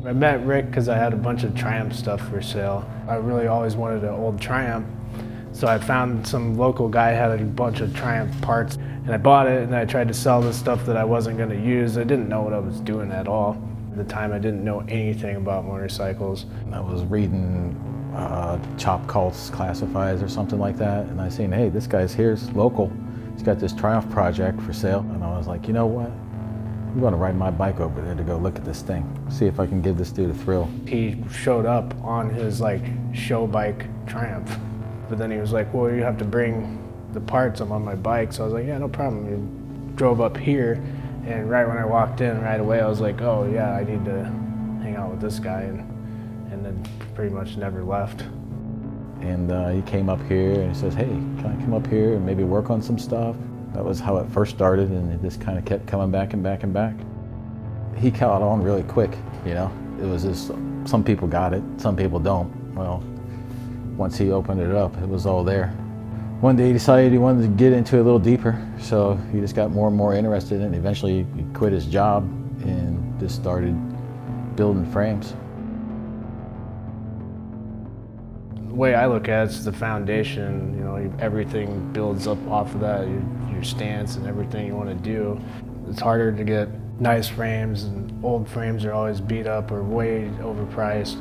I met Rick because I had a bunch of Triumph stuff for sale. I really always wanted an old Triumph, so I found some local guy had a bunch of Triumph parts, and I bought it, and I tried to sell the stuff that I wasn't going to use. I didn't know what I was doing at all. At the time, I didn't know anything about motorcycles. I was reading Chop Cults Classifieds or something like that, and I seen, hey, this guy's here's local. He's got this Triumph project for sale, and I was like, you know what? I'm going to ride my bike over there to go look at this thing, see if I can give this dude a thrill. He showed up on his show bike Triumph, but then he was like, well, you have to bring the parts. I'm on my bike. So I was like, yeah, no problem. He drove up here, and right when I walked in, right away, I was like, oh yeah, I need to hang out with this guy, and then pretty much never left. And he came up here and he says, hey, can I come up here and maybe work on some stuff? That was how it first started, and it just kind of kept coming back and back and back. He caught on really quick, you know? It was just, some people got it, some people don't. Well, once he opened it up, it was all there. One day he decided he wanted to get into it a little deeper, so he just got more and more interested in it. Eventually he quit his job and just started building frames. The way I look at it, it's the foundation. You know, everything builds up off of that, your stance and everything you want to do. It's harder to get nice frames, and old frames are always beat up or way overpriced.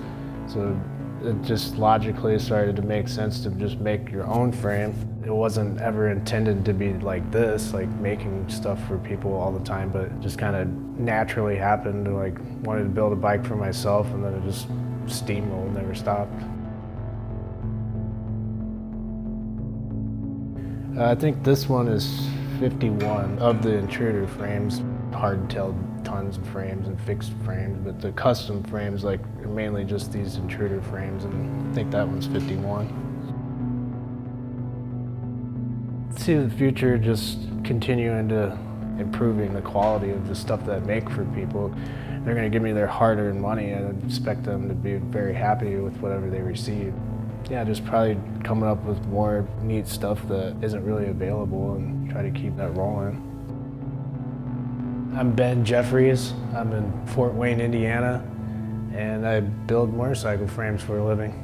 So it just logically started to make sense to just make your own frame. It wasn't ever intended to be like this, like making stuff for people all the time, but it just kind of naturally happened. Wanted to build a bike for myself, and then it just steamrolled, never stopped. I think this one is 51 of the intruder frames. Hard-tailed tons of frames and fixed frames, but the custom frames are mainly just these intruder frames, and I think that one's 51. See the future just continuing to improving the quality of the stuff that I make for people. They're going to give me their hard-earned money, and I expect them to be very happy with whatever they receive. Yeah, just probably coming up with more neat stuff that isn't really available and try to keep that rolling. I'm Ben Jeffries. I'm in Fort Wayne, Indiana, and I build motorcycle frames for a living.